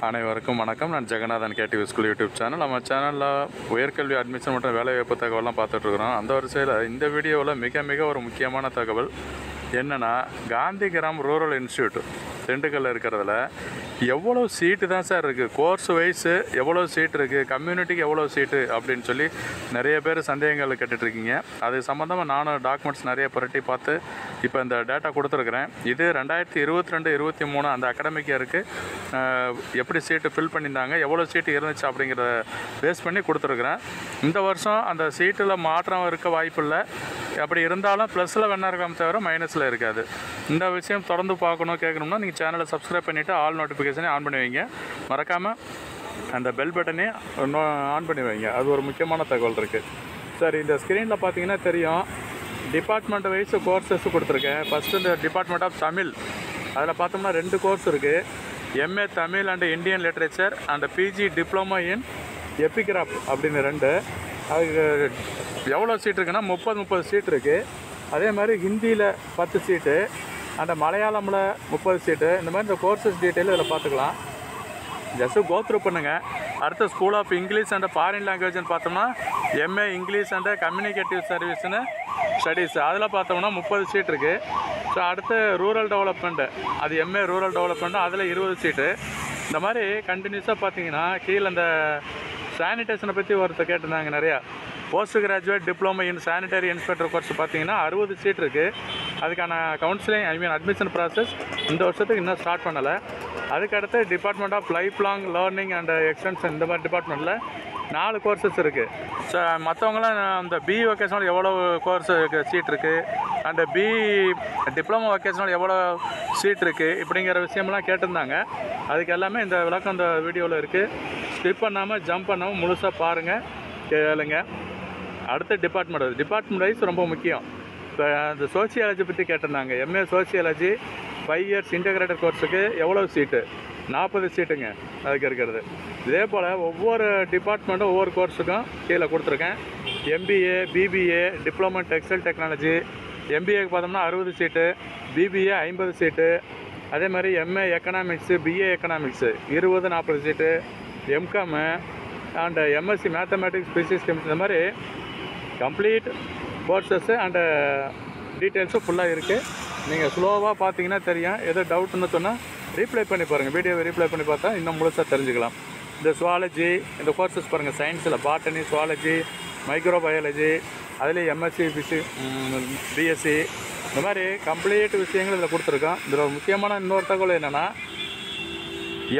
அனைவருக்கும் வணக்கம். நான் Jagannathan KTV school YouTube channel. நம்ம சேனலில் உயர்கல்வி அட்மிஷன் மற்றும் வேலைவாய்ப்பு தகவலாம் பார்த்துட்ருக்குறோம். அந்த வரிசையில் இந்த வீடியோவில் மிக ஒரு முக்கியமான தகவல் என்னென்னா, காந்திகிராம் ரூரல் இன்ஸ்டியூட் திண்டுக்கல்லில் இருக்கிறதுல எவ்வளோ சீட்டு தான் சார் இருக்குது, கோர்ஸ் வைஸு எவ்வளோ சீட் இருக்குது, கம்யூனிட்டிக்கு எவ்வளோ சீட்டு அப்படின்னு சொல்லி நிறைய பேர் சந்தேகங்கள் கேட்டுட்ருக்கீங்க. அது சம்மந்தமாக நானும் டாக்குமெண்ட்ஸ் நிறைய புரட்டி பார்த்து இப்போ இந்த டேட்டா கொடுத்துருக்குறேன். இது 2022-23 அந்த அகாடமிக் இயருக்கு எப்படி சீட்டு ஃபில் பண்ணியிருந்தாங்க, எவ்வளோ சீட்டு இருந்துச்சு அப்படிங்கிறத பேஸ் பண்ணி கொடுத்துருக்குறேன். இந்த வருஷம் அந்த சீட்டில் மாற்றம் இருக்க வாய்ப்பு இல்லை. அப்படி இருந்தாலும் ப்ளஸில் வேணா இருக்கலாம், தவிர மைனஸில் இருக்காது. இந்த விஷயம் தொடர்ந்து பார்க்கணும் கேட்கணும்னா நீங்கள் சேனலை சப்ஸ்கிரைப் பண்ணிவிட்டு ஆல் நோட்டிஃபிகேஷனே ஆன் பண்ணி வைங்க. மறக்காமல் அந்த பெல் பட்டனே ஆன் பண்ணி வைங்க. அது ஒரு முக்கியமான தகவல் இருக்குது. சரி, இந்த ஸ்க்ரீனில் பார்த்தீங்கன்னா தெரியும், டிபார்ட்மெண்ட் வைஸ் கோர்சஸ் கொடுத்துருக்கேன். ஃபஸ்ட்டு இந்த டிபார்ட்மெண்ட் ஆஃப் தமிழ், அதில் பார்த்தோம்னா 2 கோர்ஸ் இருக்குது. MA Tamil and Indian literature and PG diploma in epigraph அப்படின்னு 2. அதுக்கு எவ்வளோ சீட் இருக்குன்னா 30 சீட் இருக்குது. அதே மாதிரி ஹிந்தியில் 10 சீட்டு அண்ட் மலையாளமில் 30 சீட்டு. இந்த மாதிரி இந்த கோர்சஸ் டீட்டெயில் இதில் பார்த்துக்கலாம். ஜஸ்ட்டு கோத்ரூ பண்ணுங்கள். அடுத்த school of English and foreign லாங்குவேஜ்னு பார்த்தோம்னா எம்ஏ இங்கிலீஷ் அண்ட் கம்யூனிகேட்டிவ் சர்வீஸ்னு ஸ்டடீஸ், அதில் பார்த்தோம்னா 30 சீட் இருக்குது. ஸோ அடுத்து ரூரல் டெவலப்மெண்ட்டு, அது எம்ஏ ரூரல் டெவலப்மெண்ட்டு, அதில் 20 சீட்டு. இந்த மாதிரி கண்டினியூஸாக பார்த்தீங்கன்னா கீழே இந்த சானிடேஷனை பற்றி ஒருத்தர் கேட்டிருந்தாங்க நிறையா. Post graduate diploma in sanitary inspector course பார்த்தீங்கன்னா 60 சீட் இருக்குது. அதுக்கான கவுன்சிலிங் அட்மிஷன் ப்ராசஸ் இந்த வருஷத்துக்கு இன்னும் ஸ்டார்ட் பண்ணலை. அதுக்கடுத்து department of life long learning and extension, இந்த மாதிரி டிபார்ட்மெண்ட்டில் 4 கோர்சஸ் இருக்குது. ஸோ மற்றவங்களாம் அந்த பி வொக்கேஷனல் எவ்வளோ கோர்ஸ் சீட் இருக்குது அண்டு பி டிப்ளமோ வொக்கேஷனல் எவ்வளோ சீட் இருக்குது இப்படிங்கிற விஷயம்லாம் கேட்டிருந்தாங்க. அதுக்கு எல்லாமே இந்த விளக்கம் இந்த வீடியோவில் இருக்குது. ஸ்கிப் பண்ணாமல் ஜம்ப் பண்ணாமல் முழுசாக பாருங்கள், கேளுங்க. அடுத்த டிபார்ட்மெண்ட் வைஸ் ரொம்ப முக்கியம். இப்போ அந்த சோசியாலஜி பற்றி கேட்டிருந்தாங்க. எம்ஏ சோசியாலஜி 5 இயர்ஸ் இன்டகிரேட்டட் கோர்ஸுக்கு எவ்வளோ சீட்டு? 40 சீட்டுங்க அதுக்கு இருக்கிறது. இதே போல் ஒவ்வொரு டிபார்ட்மெண்ட்டும் ஒவ்வொரு கோர்ஸுக்கும் கீழே கொடுத்துருக்கேன். MBA, BBA, diploma textile technology, எம்பிஏக்கு பார்த்தோம்னா 60 சீட்டு, பிபிஏ 50 சீட்டு, அதே மாதிரி MA economics, BA economics 20-40 seat, MCom and MSc mathematics, physics, chemistry, இந்த மாதிரி கம்ப்ளீட் கோர்சஸ்ஸு அண்டு டீட்டெயில்ஸும் ஃபுல்லாக இருக்குது. நீங்கள் ஸ்லோவாக பார்த்தீங்கன்னா தெரியும். எதோ டவுட்டுன்னு சொன்னால் ரீப்ளை பண்ணி பாருங்கள், வீடியோவை ரீப்ளை பண்ணி பார்த்தா இன்னும் முழுசாக தெரிஞ்சுக்கலாம். இந்த சுவாலஜி, இந்த கோர்சஸ் பாருங்கள், சயின்ஸில் பாட்டனி, சுவாலஜி, மைக்ரோபயாலஜி, அதுலேயும் எம்எஸ்சி, பிஎஸ்சி, இந்த மாதிரி கம்ப்ளீட் விஷயங்கள் இதில் கொடுத்துருக்கோம். இதில் முக்கியமான இன்னொரு தகவல் என்னென்னா,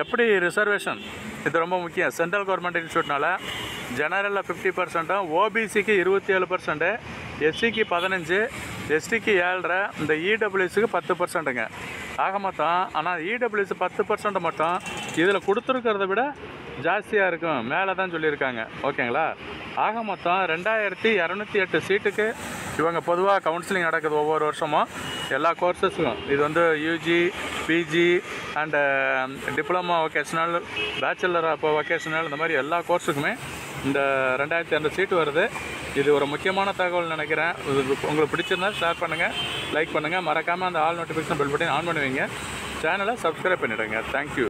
எப்படி ரிசர்வேஷன், இது ரொம்ப முக்கியம். சென்ட்ரல் கவர்மெண்ட் இன்ஸ்டியூட்னால ஜெனரலில் 50%, ஓபிசிக்கு 27%, எஸ்சிக்கு 15%, எஸ்டிக்கு 7.5%, இந்த இடபிள்யூஸுக்கு 10%ங்க. ஆக மொத்தம், ஆனால் இடபிள்யூஸு 10% மட்டும் இதில் கொடுத்துருக்கிறத விட ஜாஸ்தியாக இருக்கும், மேலே தான் சொல்லியிருக்காங்க. ஓகேங்களா? ஆக மொத்தம் 2208 சீட்டுக்கு இவங்க பொதுவாக கவுன்சிலிங் நடக்குது ஒவ்வொரு வருஷமும் எல்லா கோர்சஸுக்கும். இது வந்து UG, PG and diploma vocational, bachelor of vocational, இந்த மாதிரி எல்லா கோர்ஸுக்குமே இந்த 2200 சீட்டு வருது. இது ஒரு முக்கியமான தகவல் நினைக்கிறேன். உங்களுக்கு பிடிச்சிருந்தால் ஷேர் பண்ணுங்கள், லைக் பண்ணுங்கள். மறக்காமல் அந்த all notification bell button on பண்ணுவீங்க. சேனலை சப்ஸ்கிரைப் பண்ணிவிடுங்க. தேங்க்யூ.